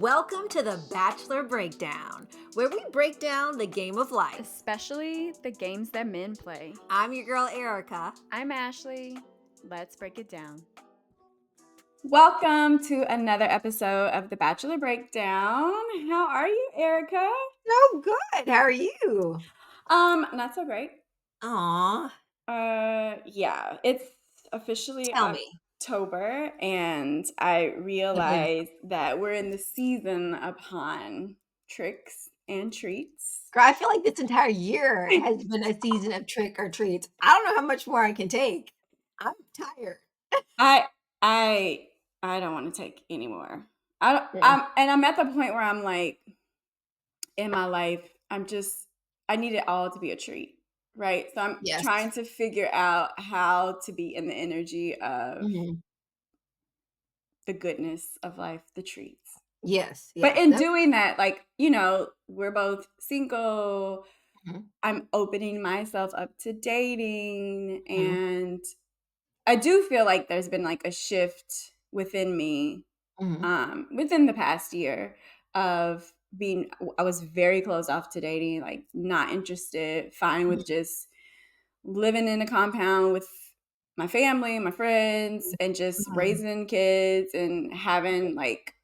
Welcome to the Bachelor Breakdown, where we break down the game of life. Especially the games that men play. I'm your girl, Erica. I'm Ashley. Let's break it down. Welcome to another episode of the Bachelor Breakdown. How are you, Erica? Oh, good. How are you? Not so great. Aw. Yeah, it's officially Tell me. October, and I realized that we're in the season upon tricks and treats. Girl, I feel like this entire year has been a season of trick or treats. I don't know how much more I can take. I'm tired. I don't want to take anymore. I'm at the point where I'm like, in my life, I need it all to be a treat. Right. So I'm Yes. trying to figure out how to be in the energy of the goodness of life, the treats. Yes. But in doing that, like, we're both single. I'm opening myself up to dating. And I do feel like there's been like a shift within me within the past year of I was very closed off to dating, like not interested, fine with just living in a compound with my family, my friends, and just raising kids and having like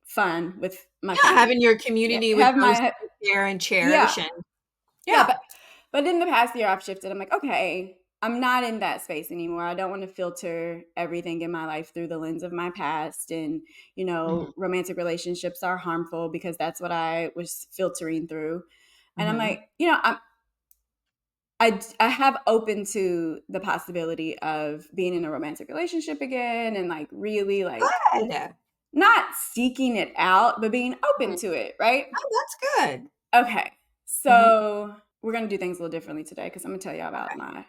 fun with my family. Having your community with those you care and cherish. But in the past year, I've shifted. I'm like, okay, I'm not in that space anymore. I don't want to filter everything in my life through the lens of my past. And, romantic relationships are harmful because that's what I was filtering through. And I'm like, I have open to the possibility of being in a romantic relationship again and like really like not seeking it out, but being open to it, right? Oh, that's good. Okay. So we're going to do things a little differently today because I'm going to tell you about my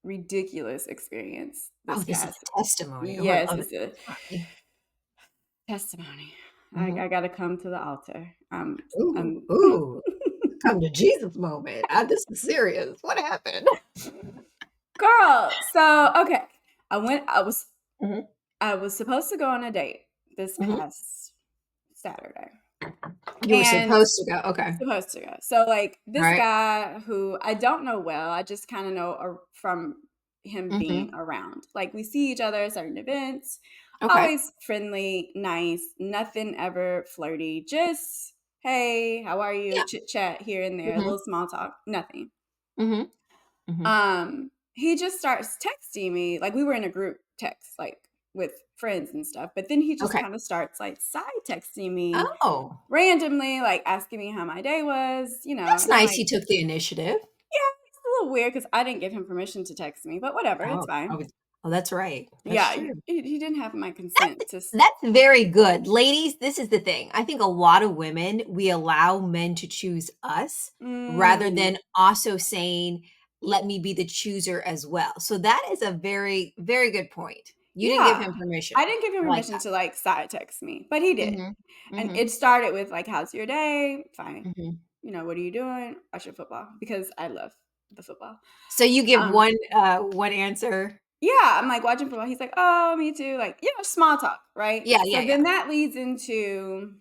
ridiculous experience. This is a testimony. Yes, it's a testimony. I got to come to the altar. Ooh. Come to Jesus moment. This is serious. What happened? Girl, so, okay. I was supposed to go on a date this past Saturday. You were supposed to go. Okay. Supposed to go. So like this guy who I don't know well, I just kind of know from him being around. Like we see each other at certain events. Always friendly, nice, nothing ever flirty. Just, hey, how are you? Chit chat here and there, a little small talk, nothing. He just starts texting me. Like we were in a group text, like with friends and stuff. But then he just kind of starts like side texting me randomly, like asking me how my day was, That's nice. He took the initiative. Yeah, it's a little weird because I didn't give him permission to text me, but whatever, it's fine. Oh, that's right. He didn't have my consent. That's very good. Ladies, this is the thing. I think a lot of women, we allow men to choose us rather than also saying, let me be the chooser as well. So that is a very, very good point. You didn't give him permission. I didn't give him permission to like side text me, but he did. And it started with like, how's your day? Fine. What are you doing? Watch your football because I love the football. So you give one answer. Yeah, I'm like watching football. He's like, oh, me too. Like, small talk, right? Yeah. Then that leads into,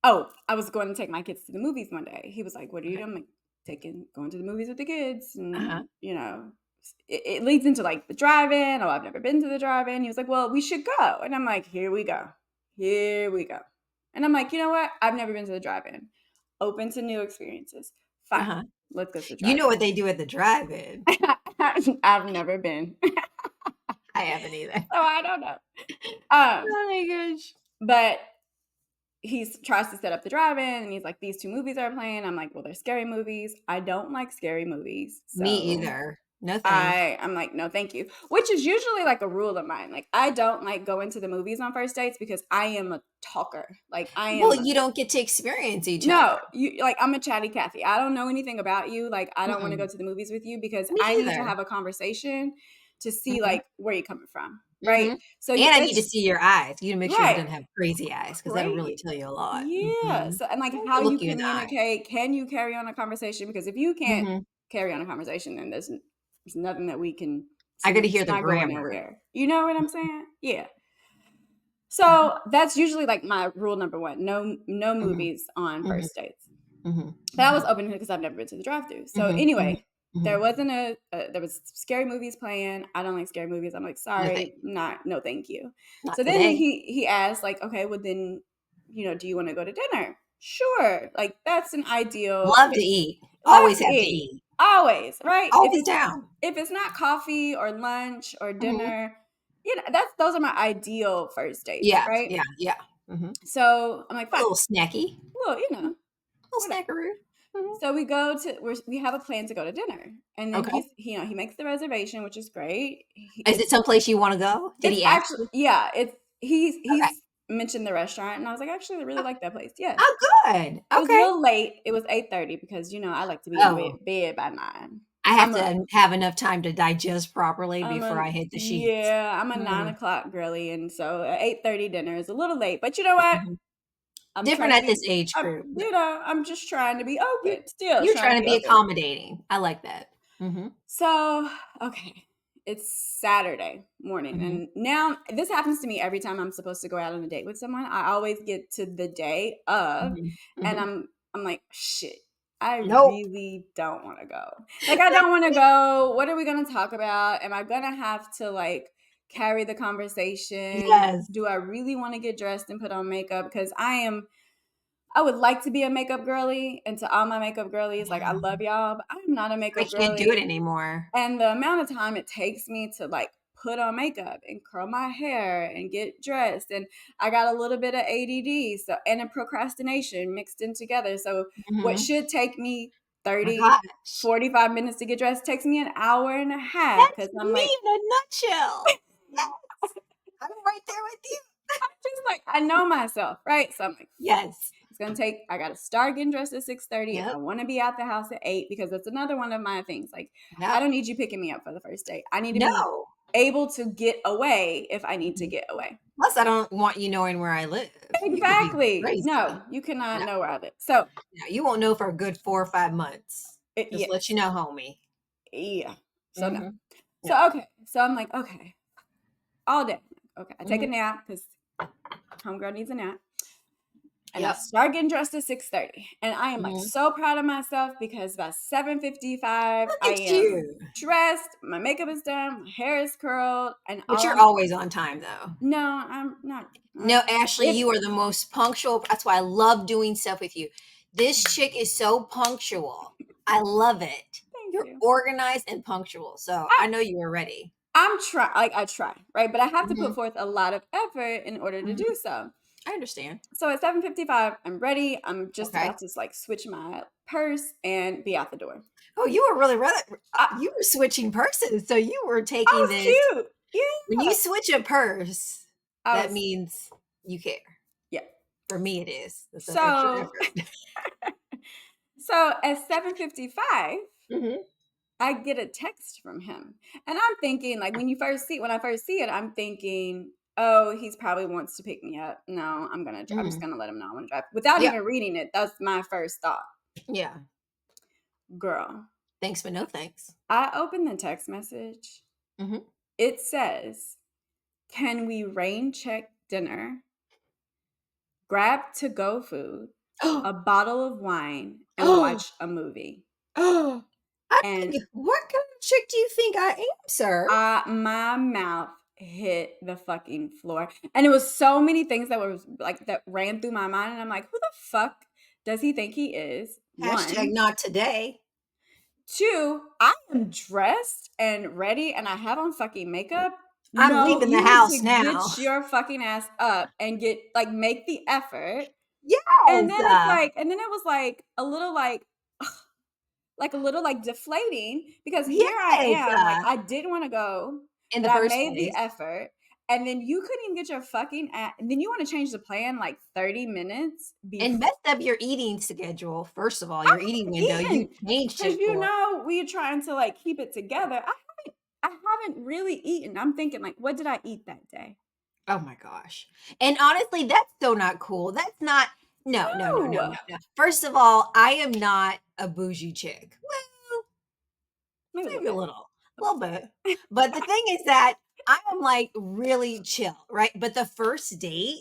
oh, I was going to take my kids to the movies one day. He was like, what are you doing? I'm like, going to the movies with the kids. And, it leads into like the drive-in. Oh, I've never been to the drive-in. He was like, well, we should go. And I'm like, here we go. And I'm like, you know what? I've never been to the drive-in. Open to new experiences. Fine. Let's go to the drive-in. You know what they do at the drive-in. I've never been. I haven't either. So I don't know. Oh my gosh. But he tries to set up the drive-in and he's like, these two movies are playing. I'm like, well, they're scary movies. I don't like scary movies. So me either. No thanks. I'm like, no, thank you. Which is usually like a rule of mine. Like, I don't like going to the movies on first dates because I am a talker. Like, you don't get to experience each other. No, I'm a chatty Cathy. I don't know anything about you. Like, I don't want to go to the movies with you because I need to have a conversation to see like where you're coming from. Right. So I need to see your eyes. You need to make sure you don't have crazy eyes because that'll really tell you a lot. Yeah. So, and like how you communicate, can you carry on a conversation? Because if you can't carry on a conversation, then there's nothing that we can. I got to hear the grammar. You know what I'm saying? Yeah. So that's usually like my rule number one. No Mhm. movies on Mhm. first dates. Mhm. That was Mhm. open because I've never been to the drive-through. So Mhm. Mhm. anyway, there Mhm. wasn't there was scary movies playing. I don't like scary movies. I'm like, No, thank sorry, not no, thank you. not So then today. he asked like, okay, well then, do you want to go to dinner? Sure, like that's an ideal. Love to eat. Love Always to have to eat, eat. always, right? Always down. If it's not coffee or lunch or Mhm. dinner, those are my ideal first dates, Yeah, right? yeah, yeah. Mhm. So I'm like, A fine, little snacky. well, Mhm. Little whatever. snackaroo. Mhm. So we have a plan to go to dinner, and then Okay. he makes the reservation, which is great. Is it someplace you wanna go? Did It's he ask actually, you? yeah, Okay. he's mentioned the restaurant, and I was like, actually, I really Okay. like that place. Yeah, Oh, good. I was a Okay. little late. It was 8:30 because I like to be in Oh, bed by 9. I have I'm a to have enough time to digest properly before I hit the sheets. I'm a nine Mhm. o'clock girly, and so 8:30 dinner is a little late. But you know what? Mhm. I'm Different trying to at be, this age group. I'm just trying to be You open. Still you're trying to trying to be be open. accommodating. I like that. Mhm. So, okay, it's Saturday morning, Mhm. and now this happens to me every time I'm supposed to go out on a date with someone. I always get to the day of, Mhm. and Mhm. I'm like, shit, I Nope. really don't want to go. Like, I don't want to go. What are we gonna talk about? Am I gonna have to like carry the conversation? Yes. Do I really want to get dressed and put on makeup? Because I would like to be a makeup girly, and to all my makeup girlies, like I Yeah. love y'all, but I'm not a I makeup can't do it girly. anymore. And the amount of time it takes me to like put on makeup and curl my hair and get dressed, and I got a little bit of ADD, so and a procrastination mixed in together. So what Mhm. should take me My 30, gosh. 45 minutes to get dressed takes me an hour and a half That's because I'm me like, in a nutshell. Yes. I'm right there with you. just like I know myself, right? So I'm like, Yes. it's gonna take. I gotta start getting dressed at 6:30 if I Yep. want to be at the house at 8 because that's another one of my things. Like, I Yep. don't need you picking me up for the first date. I need to be No. able to get away if I need to Mhm. get away. Plus, I don't want you knowing where I live. You could be Exactly. crazy. No, you cannot No, know where I live. So, no, you won't know for a good 4 or 5 months. Just let you yes, know, homie. yeah. So no. Mhm. Yeah. So okay. So I'm like, okay, all day. Okay, I take a Mhm. nap because homegirl needs a nap. And I Yep. start getting dressed at 6:30. And I am like Mhm. so proud of myself because by 7:55, Look I at am you. dressed, my makeup is done, my hair is curled, and But all you're I'm always on time, though. no, I'm not. No, Ashley, If you are the most punctual. That's why I love doing stuff with you. This chick is so punctual. I love it. thank You're you. organized and punctual. So I know you were ready. I'm try like I try, right? But I have to put Mhm. forth a lot of effort in order to Mhm. do so. I understand. So at 7:55, I'm ready. I'm just Okay. about to like switch my purse and be out the door. Oh, you were really rather I, you were switching purses, so you were I taking was this cute. when you Yeah. switch a purse, I that was means you care. yeah. For me, it is. That's an extra So effort. so at 7:55, Mhm. I get a text from him. And I'm thinking, like when I first see it, I'm thinking, oh, he's probably wants to pick me up. No, I'm just Mhm. gonna let him know I want to drive. Without Yep. even reading it, that's my first thought. Yeah. Girl. Thanks, but no thanks. I open the text message. Mhm. It says, can we rain check dinner, grab to go food, a bottle of wine, and Oh, watch a movie? oh. I And think what kind of chick do you think I am, sir? my mouth hit the fucking floor. And it was so many things that were like that ran through my mind. And I'm like, who the fuck does he think he is? Hashtag One. not today. Two, I am dressed and ready and I have on fucking makeup. I'm No, leaving the you need house to now. get your fucking ass up and get like make the effort. And Yes. then it's like, and then it was like a little like a little like deflating because here I Yes. am, like I didn't want to go, In the but I first made the place. effort. And then you couldn't even get your fucking and then you want to change the plan like 30 minutes And before messed up your eating schedule. First of all, your eating window, you eating. changed Because it for we're trying to like keep it together. I haven't really eaten. I'm thinking like, what did I eat that day? oh my gosh. And honestly, that's so not cool. That's not no, no, no, no, no, No. no. First of all, I am not a bougie chick. Well, Maybe a little maybe a bit. little bit. But the thing is that I am like really chill, right? But the first date,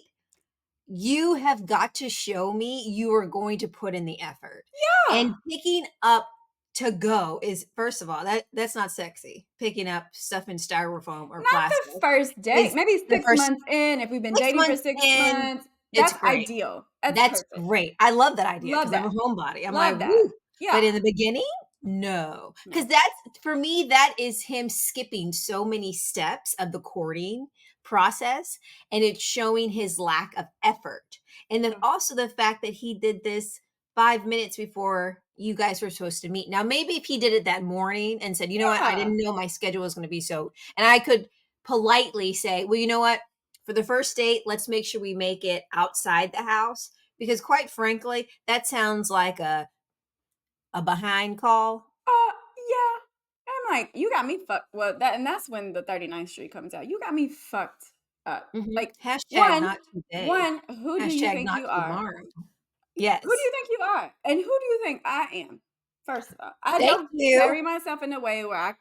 you have got to show me you are going to put in the effort. Yeah. And picking up to go is, first of all, that's not sexy. Picking up stuff in styrofoam or Not the plastic first date. is Maybe the 6 first months in, if we've been 6 dating for months 6 in. months, It's that's great. ideal. That's That's perfect. great. I love that idea Love because I'm a that. homebody. I'm like, Love that. woo. But Yeah. in the beginning, no. No. Because that's, for me, that is him skipping so many steps of the courting process. And it's showing his lack of effort. And then Yeah. also the fact that he did this 5 minutes before you guys were supposed to meet. Now, maybe if he did it that morning and said, you know what, I Yeah. didn't know my schedule was going to be so, and I could politely say, well, you know what, for the first date, let's make sure we make it outside the house because quite frankly, that sounds like a behind call. Yeah. I'm like, you got me fucked. Well, that's when the 39th Street comes out. You got me fucked up. Mhm. Like, Hashtag one, not today. one, who do you Hashtag think not you are? tomorrow. Who do Yes. you think you are? And who do you think I am? First of all, I Thank don't you. carry myself in a way where I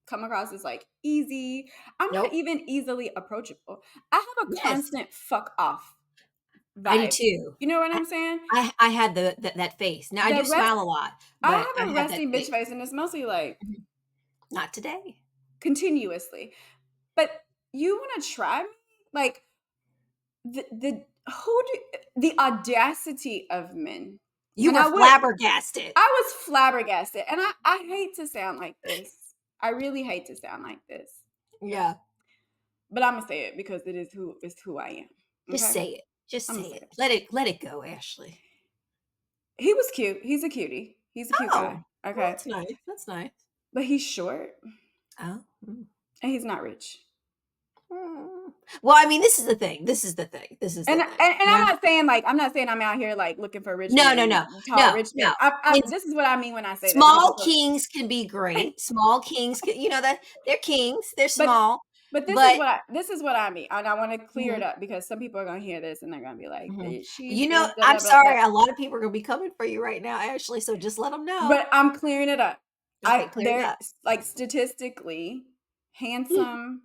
come across as like easy. I'm not Nope. even easily approachable. I have a Yes. constant fuck off I do vibe. too. You know what I I'm saying? I had that face. Now I The do rest, smile a lot, but I I have a have that resting bitch face. face, and it's mostly like Mhm. Not today. continuously. But you want to try me? Like the audacity of men. You And were flabbergasted. I was flabbergasted. And I hate to sound like this. I really hate to sound like this. Yeah. But I'm gonna say it because it's who I am. Just Okay? say it. Just I'm say gonna say it. it. Let it go, Ashley. He was cute. He's a cutie. He's a cute Oh, guy. well, Okay. that's nice. That's nice. But he's short Oh. Mm. and he's not rich. Mm. Well, I mean, this is the thing. This is the thing. This is the thing. And Yeah. I'm not saying I'm out here like looking for rich No, no, men, no, tall no, rich men. no. And This is what I mean when I say that because small it's a, kings can be great. Small kings can, that they're kings. They're but small, But but this is what I mean, and I want to clear it mhm, up because some people are going to hear this and they're going to be like, mhm. "She's this blah I'm blah blah blah." sorry. A lot of people are going to be coming for you right now, Ashley. So just let them know. But I'm clearing it up. Okay, clear it They're up. like statistically, handsome,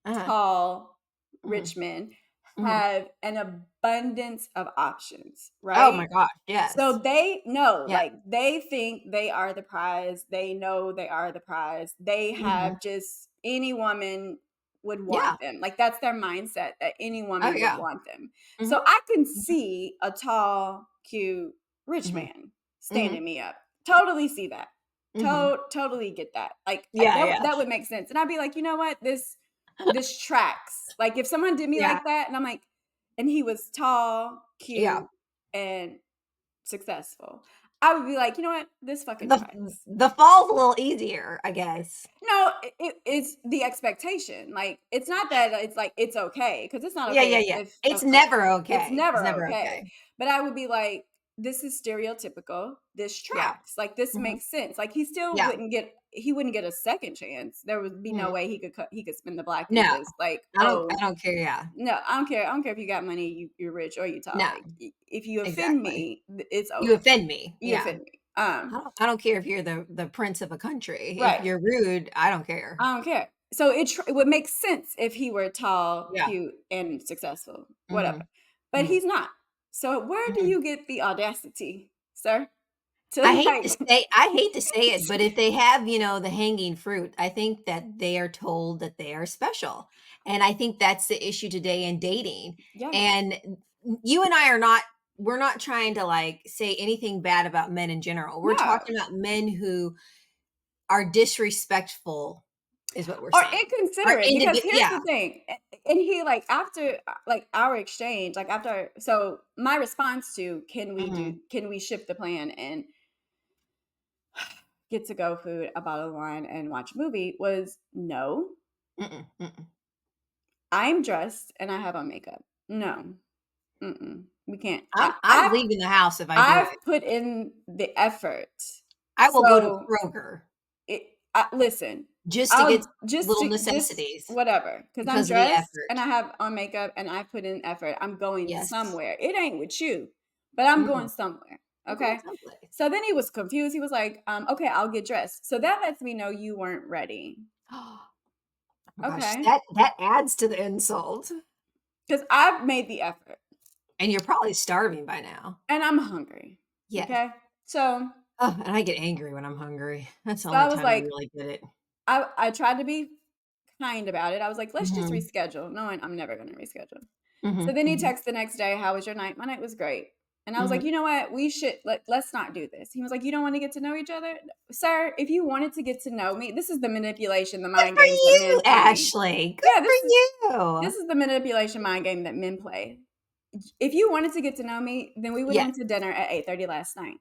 Uh-huh. tall, Mhm, rich men mhm. have an abundance of options, Oh my right? gosh, yes. So they know, Yeah. like they think they are the prize. They know they are the prize. They Mhm. have just any woman would want Yeah. them. Like that's their mindset that any Oh, woman would yeah. want them. Mhm, So I can mhm, see a tall, cute, rich mhm, man standing mhm, me up. Totally see that. mhm. Totally get that. Like Yeah, yeah. that would make sense. And I'd be like, you know what? This tracks. Like if someone did me Yeah, like that, and I'm like, and he was tall, yeah. cute, and successful, I would be like, you know what? This fucking The tracks. the fall's a little easier, I guess. No, it's the expectation. Like it's not that it's like it's okay because it's not Yeah, okay yeah, yeah. if It's never it's okay. It's never never okay. okay. But I would be like, this is stereotypical. This Yeah. tracks. Like this Mhm. makes sense. Like Yeah. he wouldn't get a second chance. There would be no Mhm. way he could spin the block and No. just like, I oh, don't care, yeah. no, I don't care. I don't care if you got money, you're rich or you tall. No, Like if you offend exactly. me, it's You over. offend me. You Yeah. offend me. I don't care if you're the prince of a country. If Right. you're rude, I don't care. I don't care. So it would make sense if he were tall, Yeah. cute, and successful, whatever. Mhm. But Mhm. he's not. So where do Mhm. you get the audacity, sir, to like? I hate to say it, but if they have, the hanging fruit, I think that they are told that they are special. And I think that's the issue today in dating. Yeah. And you and I we're not trying to like say anything bad about men in general. We're No. talking about men who are disrespectful is what we're Or saying. Are inconsiderate, because here's yeah. the thing. And he like after like our exchange, like after so my response to Mhm. can we shift the plan and get to go food, a bottle of wine, and watch a movie was no. Mm-mm, mm-mm. I'm dressed and I have on makeup. No. Mm-mm. We can't. I'm leaving the house if I do I've it. put in the effort. I will go to So Kroger listen, just to get I'll just little to just necessities whatever, because I'm because of the dressed and effort. I have on makeup and I put in effort. I'm going Yes. somewhere. It ain't with you, but I'm Mhm. going somewhere. I'm going Okay. someplace. So then he was confused. He was like, okay, I'll get dressed. So that lets me know you weren't ready. Oh my gosh, Okay. that adds to the insult. Because I've made the effort And you're probably starving by now. and I'm hungry. Yes. Okay. So, Oh, and I get angry when I'm hungry. That's the so only I was time I like, really get it. I tried to be kind about it. I was like, let's just Mhm. reschedule, knowing I'm never going to reschedule. So Mhm. then he Mhm. texted the next day, how was your night? My night was great. And I was like, Mhm. you know what? We should let's not do this. He was like, you don't want to get to know each other? Sir, if you wanted to get to know me, this is the manipulation, the Good mind for games that you, men play. Ashley. Good Yeah, for this you. is the manipulation mind game that men play. If you wanted to get to know me, then we would have Yes. went to dinner at 8:30 last night.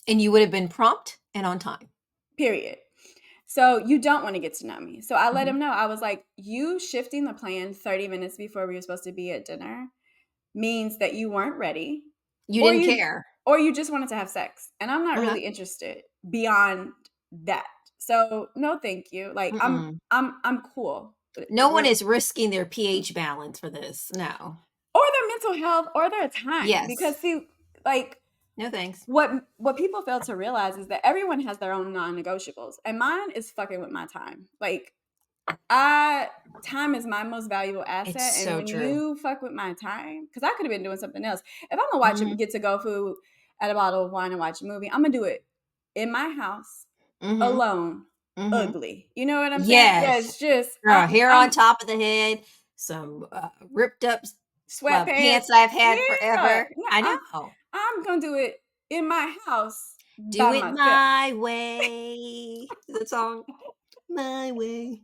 And you would have been prompt and on time. Period. So you don't want to get to know me. So I let Mhm. him know. I was like, you shifting the plan 30 minutes before we were supposed to be at dinner means that you weren't ready You or didn't you care. or you just wanted to have sex. And I'm not Uh-huh. really interested beyond that. So no thank you. Like Mm-mm. I'm cool. No one is risking their pH balance for this. No. Or their mental health or their time. Yes. Because see, like No thanks. what people fail to realize is that everyone has their own non-negotiables. And mine is fucking with my time. Like I time is my most valuable It's asset, and so when true. you fuck with my time, because I could have been doing something else. If I'm gonna watch Mhm. get to go food at a bottle of wine and watch a movie, I'm gonna do it in my house Mhm. alone, Mhm. ugly. You know what I'm saying? Yeah, Yes. it's just Hair on I'm top of the head, some, ripped up sweatpants. pants I've had Yeah, forever. no, I I'm know. I'm gonna do it in my house Do by it myself. my way. The song, My Way.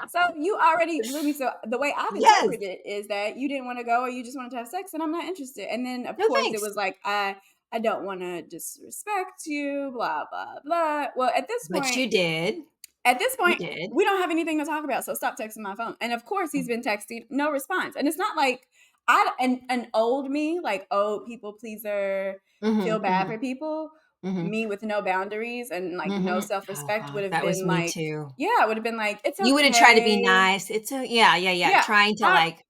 So you already blew me. So the way I've Yes. interpreted it is that you didn't want to go or you just wanted to have sex and I'm not interested. And then of No, course it thanks. was like I don't want to disrespect you, blah blah blah. Well, But you did. at this You point did. we don't have anything to talk about, so stop texting my phone. And of course he's Mm. been texting, no response. And it's not like I an old me, like oh people pleaser, feel Mhm, bad for mhm, people. mhm, Me with no boundaries and like no mhm. Oh self-respect would god, have that was been me like, too. yeah, it would have been like, it's You would have tried to be okay. nice. It's a yeah, yeah, yeah, Yeah. trying to, I like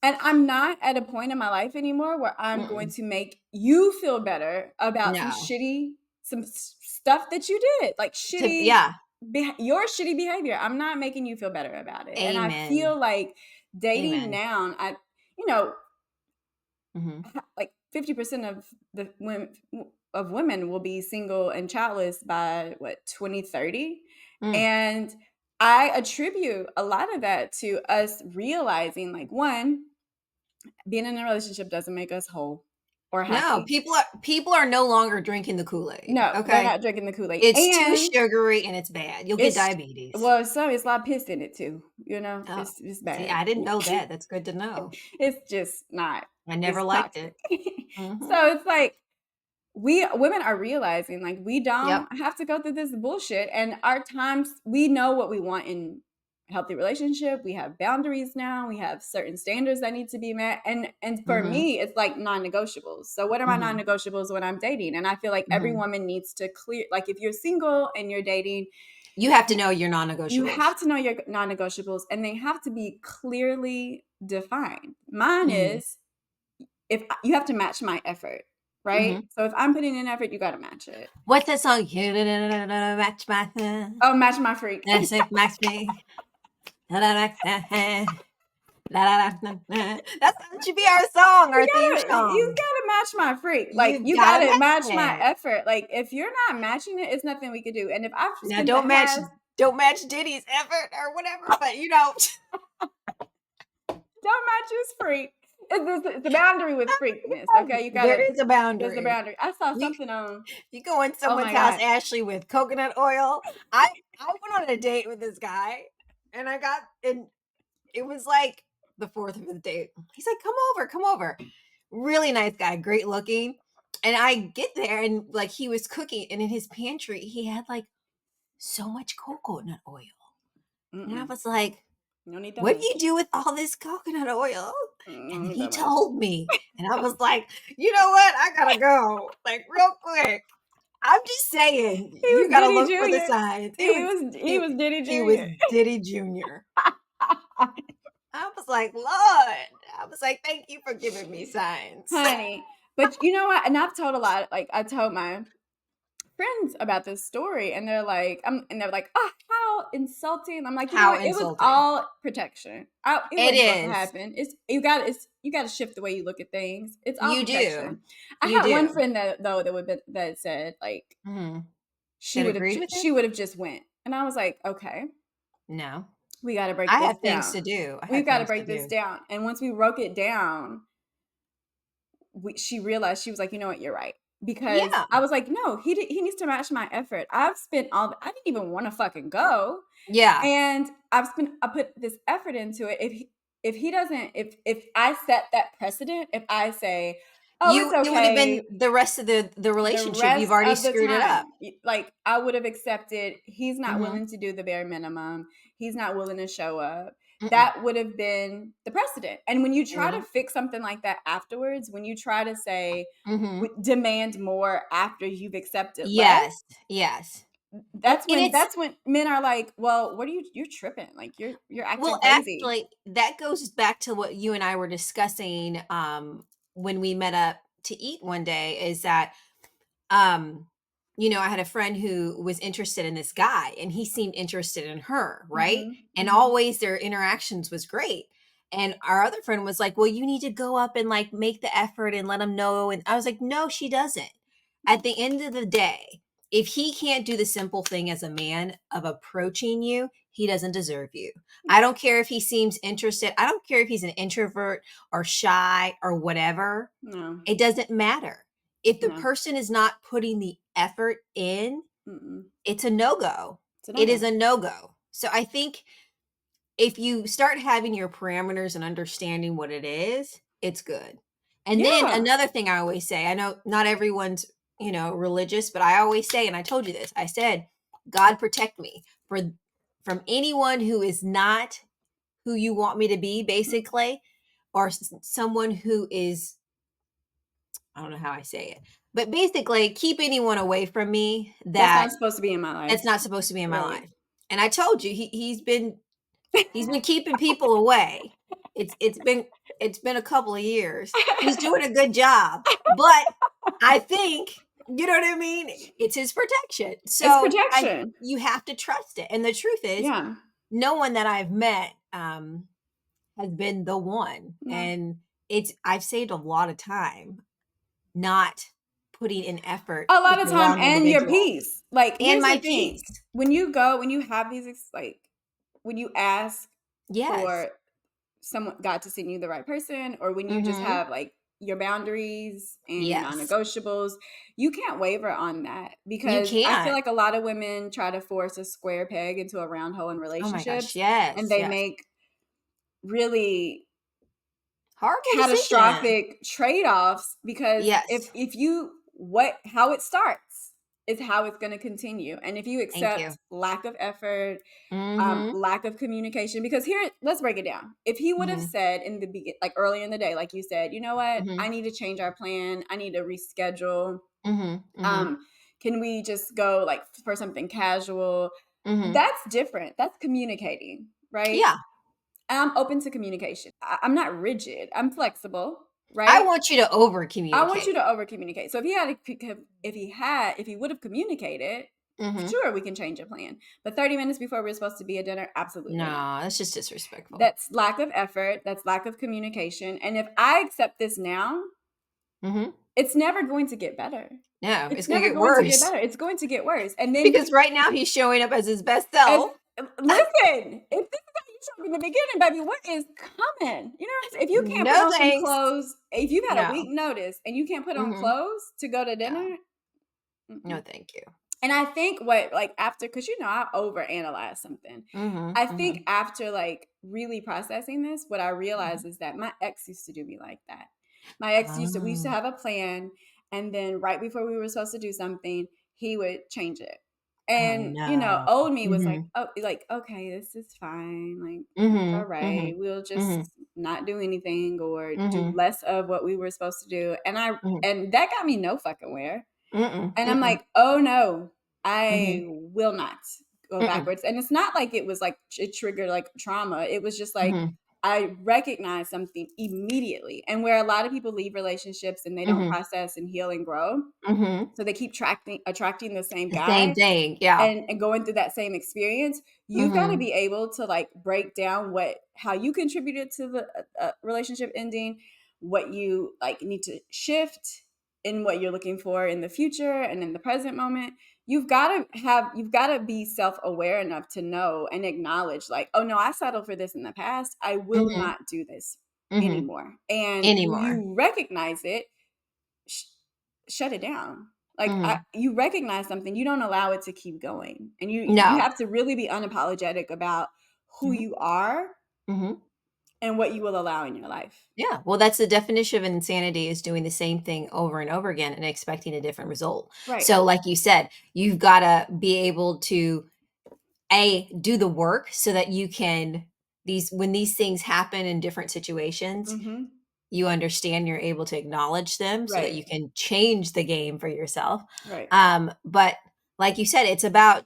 and I'm not at a point in my life anymore where I'm going mm-mm. to make you feel better about No. some stuff that you did, like To yeah. your shitty behavior. I'm not making you feel better about it. And I Amen. feel like dating Amen. now, you know, Mhm. like 50% of women will be single and childless by what 2030, Mm. and I attribute a lot of that to us realizing like one, being in a relationship doesn't make us whole or No, happy. people are no longer drinking the Kool-Aid, No, they're okay? not drinking the Kool-Aid. It's too And sugary and it's bad. You'll get it's diabetes. well, so it's a lot of piss in it too. You know, Oh, it's see, bad. I didn't know that. That's good to know. It's just not. I never It's liked toxic. it. Mhm. So it's like we women are realizing like we Yep. don't have to go through this bullshit, and our times we know what we want in a healthy relationship. We have boundaries now, we have certain standards that need to be met, and for Mhm. me it's like non-negotiables. So what are my Mhm. non-negotiables when I'm dating? And I feel like every Mhm. woman needs to clear, like if you're single and you're dating, You have to know your you non-negotiables. have to know your non-negotiables and they have to be clearly defined. Mine Mhm. is, if you have to match my effort, right? Mhm. So if I'm putting in effort, you got to match it. What's that song? You match my Oh, match my freak. That's it, match me. That should be our song, our theme You song. gotta match my freak. Like You've you gotta gotta match match my it. effort. Like if you're not matching it, it's nothing we can do. And if I've Now spent the past, don't match Diddy's effort or whatever, but you know, don't match his freak. It's the boundary with freakness. Okay, you there gotta. is a There's the boundary. boundary. I saw You something on. you go in Oh someone's my house, god. Ashley, with coconut oil. I went on a date with this guy, and it was like the fourth of the date. He's like, "Come over, come over." Really nice guy, great looking. And I get there, and like he was cooking, and in his pantry he had like so much coconut oil. And I Mm-mm. was like, You don't need that "What do you much. do with all this coconut oil?" You don't And need he that much. told me, and I was like, "You know what? I gotta go, like real quick." I'm just saying, He you was gotta Diddy look for the Jr. signs. He was Diddy He was Jr. Diddy Jr. I was like, Lord. I was like, thank you for giving me signs. Honey. But you know what? And I've told a lot, like I told my friends about this story and they're like, oh, so insulting. I'm like, you know How what? It was insulting. all protection. It It wasn't supposed to is. happen. You got to shift the way you look at things. It's all You protection. do. I You had one do. friend that said like Mhm. she That would have agreed with you? she would have just went, and I was like, okay, No. we got to break I this have things to down. do. I We've have got to things to break this do. down. And once we broke it down, she realized, she was like, you know what, you're right. Because Yeah. I was like, no, he needs to match my effort. I didn't even want to fucking go. Yeah. And I put this effort into it. If he doesn't, if I set that precedent, if I say, oh, it's It would have been okay, the rest of the the relationship. You've rest already of the screwed it up. time, like I would have accepted he's not Mhm. willing to do the bare minimum. He's not willing to show up. Mm-mm. That would have been the precedent. And when you It try would to have. fix something like that afterwards, when you try to say, Mhm. demand more after you've accepted less, Yes. Yes. that's And when it's men are like, well, what are you're tripping. Like you're acting well, crazy. actually, that goes back to what you and I were discussing when we met up to eat one day is that um I had a friend who was interested in this guy and he seemed interested in her, right? Mm-hmm, And mm-hmm. always their interactions was great. And our other friend was like, well, you need to go up and like make the effort and let him know. And I was like, no, she doesn't. At the end of the day, if he can't do the simple thing as a man of approaching you, he doesn't deserve you. I don't care if he seems interested. I don't care if he's an introvert or shy or whatever. No, It doesn't matter. If the no. person is not putting the effort in, Mm-mm. it's a no-go. It's a It is no-go. a no-go. So I think if you start having your parameters and understanding what it is, it's good. And then Yeah. another thing I always say, I know not everyone's, religious, but I always say, and I told you this, I said, God protect me from anyone who is not who you want me to be, basically, or someone who is, I don't know how I say it, but basically keep anyone away from me That's that not supposed to be in my life. that's not supposed to be in my Really. life. And I told you he's been keeping people away. It's been a couple of years. He's doing a good job. But I think, you know what I mean? It's his protection. It's So protection. you have to trust it. And the truth is, Yeah. no one that I've met has been the one. No. And I've saved a lot of time not putting in effort A lot with of the time, wrong and your individual peace. Like, and here's the my thing. peace. When you have these when you ask Yes. for someone, God, to send you the right person, or when you just Mhm. have like your boundaries and your Yes. non-negotiables, you can't waver on that, You because I feel can't. like a lot of women try to force a square peg into a round hole in Oh my gosh, relationships, and yes, they yes. make really Horrible decision. catastrophic trade-offs, because Yes. if you how it starts is how it's going to continue. And if you Thank accept you. lack of effort, Mhm. lack of communication, because here, let's break it down. If he would have Mhm. said in the beginning, like earlier in the day, like you said, you know what, I Mhm. need to change our plan, I need to reschedule, Mhm. Mhm. um can we just go like for something casual, Mhm. that's different. That's communicating, right? Yeah. I'm open to communication. I'm not rigid. I'm flexible, I right? want you to over I want you communicate. to over communicate. So if he would have communicated, Mhm. sure, we can change a plan. But 30 minutes before we're supposed to be at dinner, absolutely not. No, that's just disrespectful. That's lack of effort. That's lack of communication. And if I accept this now, Mhm. it's never going to get better. No, It's it's gonna never get going to get worse better. It's going to get worse. And then because right now he's showing up as his best as self. listen, if this is how you show up in the beginning, baby, what is coming? You know what I'm saying? If you can't put No on some thanks. clothes, if you've had a No. week notice and you can't put on Mhm. clothes to go to No. dinner, No, mm-mm. thank you. And I think what, like, after, because I overanalyze something. Mhm. I think Mhm. after like really processing this, what I Mhm. realized is that my ex used to do me like that. My ex we used to Oh. have a plan, and then right before we were supposed to do something, he would change it. Oh And no. old me was like, Mhm. oh, like, okay, this is fine, like it's all Mhm. right. Mhm. We'll just Mhm. not do anything or do Mhm. less of what we were supposed to do. Mhm. And that got me no fucking where. Mm-mm. And I'm Mm-mm. like, oh no, Mhm. I will not go Mm-mm. backwards. And it's not like it was like it triggered like trauma. It was just like, Mhm. I recognize something immediately. And where a lot of people leave relationships and they don't Mhm. process and heal and grow, Mhm. so they keep attracting the same The same guy thing. Yeah. and going through that same experience, you've got to Mhm. be able to like break down how you contributed to the relationship ending, what you like need to shift in what you're looking for in the future and in the present moment. You've got to be self-aware enough to know and acknowledge like, oh no, I settled for this in the past, I will Mhm. not do this Mhm. anymore. And when Anymore. you recognize it, sh- shut it down. Like Mhm. you recognize something, you don't allow it to keep going, and you No. have to really be unapologetic about who Mhm. you are Mhm. and what you will allow in your life. Yeah. Well, that's the definition of insanity is doing the same thing over and over again and expecting a different result. Right. So, like you said, you've got to be able to do the work so that you can when these things happen in different situations, Mm-hmm. you understand, you're able to acknowledge them so that Right. you can change the game for yourself. Right. But like you said, it's about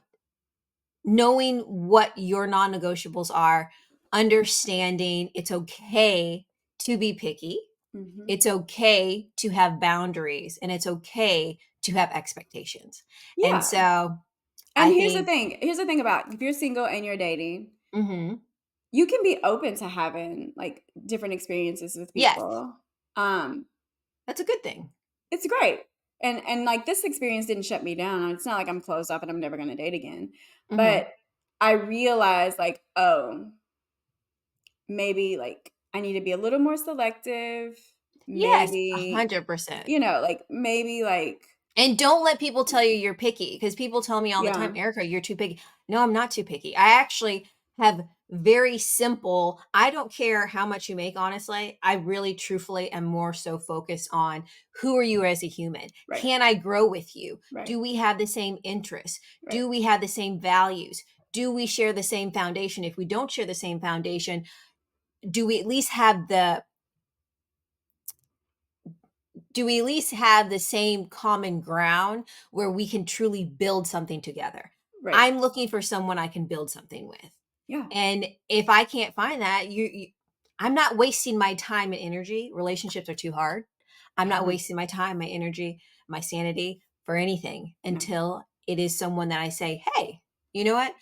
knowing what your non-negotiables are, understanding it's okay to be picky. Mm-hmm. It's okay to have boundaries and it's okay to have expectations. And Yeah. so And I think here's the thing about if you're single and you're dating, mhm, you can be open to having like different experiences with yes, people. Um, that's a good thing. it's great. And like this experience didn't shut me down. It's not like I'm closed off and I'm never gonna date again. Mhm. But I realized like, oh, maybe like I need to be a little more selective. Yes, Maybe, 100%. like maybe like And don't let people tell you you're picky because people tell me all the time, yeah, "Erica, you're too picky." No, I'm not too picky. I actually have very simple I don't care how much you make, honestly. I really truthfully am more so focused on who are you as a human? right, Can I grow with you? right, Do we have the same interests? right, Do we have the same values? Do we share the same foundation? If we don't share the same foundation, do we at least have the do we at least have the same common ground where we can truly build something together? right. I'm looking for someone I can build something with. Yeah. And if I can't find that, I'm not wasting my time and energy. Relationships are too hard. I'm not Uh-huh. wasting my time, my energy, my sanity for anything No. until it is someone that I say, hey, you know what?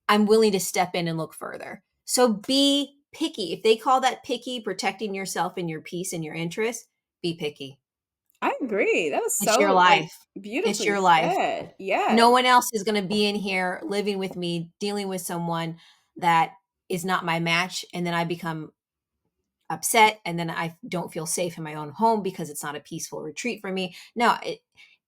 I'm willing to step in and look further. So be picky. If they call that picky, protecting yourself and your peace and your interests, be picky. I agree. That was It's your so like life. It's beautifully your life. said. Yes. No one else is gonna be in here living with me, dealing with someone that is not my match, and then I become upset, and then I don't feel safe in my own home because it's not a peaceful retreat for me. No,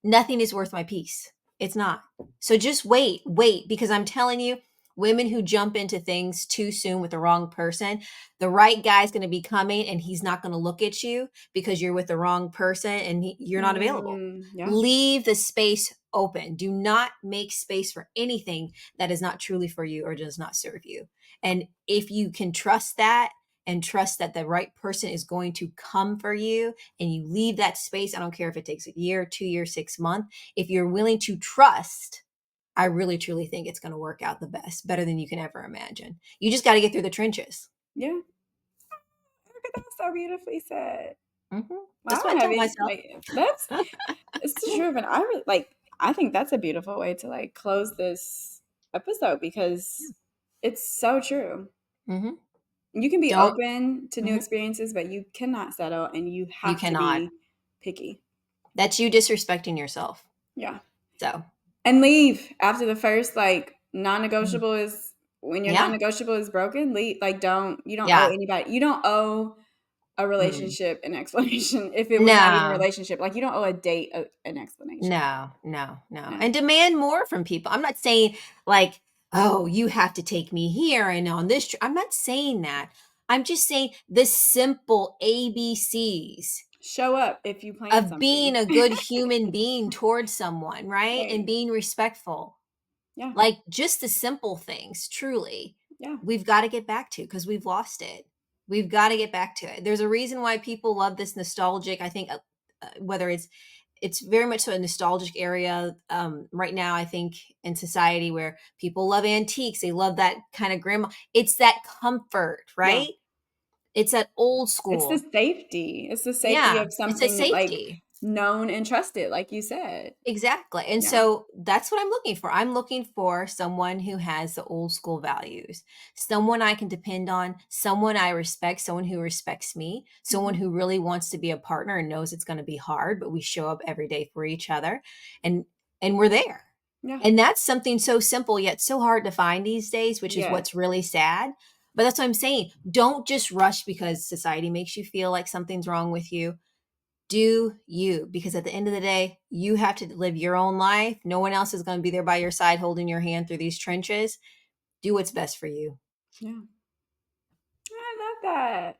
nothing is worth my peace. It's not. So just wait, because I'm telling you, women who jump into things too soon with the wrong person, the right guy's going to be coming and he's not going to look at you because you're with the wrong person and you're not available. Yeah. Leave the space open. Do not make space for anything that is not truly for you or does not serve you. And if you can trust that and trust that the right person is going to come for you and you leave that space, I don't care if it takes a year, 2 years, 6 months, if you're willing to trust, I really truly think it's going to work out the best, better than you can ever imagine. You just got to get through the trenches. Yeah. Look at that. So beautifully said. Mhm. Well, That's I what I don't have tell any myself. like that's it's the truth. And I really like I think that's a beautiful way to like close this episode because it's so true. Mhm. You can be Don't open to new mhm. experiences, but you cannot settle and you You have to cannot. be picky. That's you disrespecting yourself. Yeah. So, And leave after the first like mhm. non-negotiable is when your Yeah. non-negotiable is broken, leave like you don't owe Yeah. anybody. You don't owe a Mm. relationship an explanation if it was not even a No. relationship. Like you don't owe a date an explanation. No, no, no. No. And demand more from people. I'm not saying like, oh, you have to take me here and on this. I'm not saying that. I'm just saying the simple ABCs Show up if you plan of being something. a good human being towards someone, right? And Right. being respectful. Yeah. Like just the simple things, truly, Yeah. we've got to get back to because we've lost it. We've got to get back to it. There's a reason why people love this nostalgic. I think whether it's very much so a nostalgic area right now. I think in society where people love antiques, they love that kind of grandma. It's that comfort, Yeah. right? It's that old It's the school. safety. It's the safety Yeah, of it's a something like safety. known and trusted, like you said. Exactly. And Yeah. so that's what I'm looking for. I'm looking for someone who has the old school values, someone I can depend on, someone I respect, someone who respects me, someone Mhm. who really wants to be a partner and knows it's going to be hard, but we show up every day for each other and we're there. Yeah. And that's something so simple yet so hard to find these days, which is Yes. what's really sad. But that's what I'm saying. Don't just rush because society makes you feel like something's wrong with you. Do you, because at the end of the day, you have to live your own life. No one else is going to be there by your side holding your hand through these trenches. Do what's best for you. Yeah. I love that.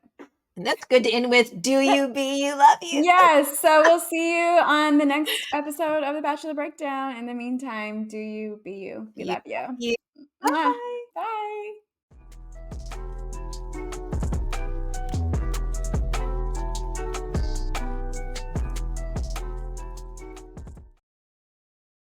And that's good to end with. Do Yep. you be you, love you. Yes. So we'll see you on the next episode of the Bachelor Breakdown. In the meantime, do you be you. We You, love you. you. Mwah. Bye. Bye.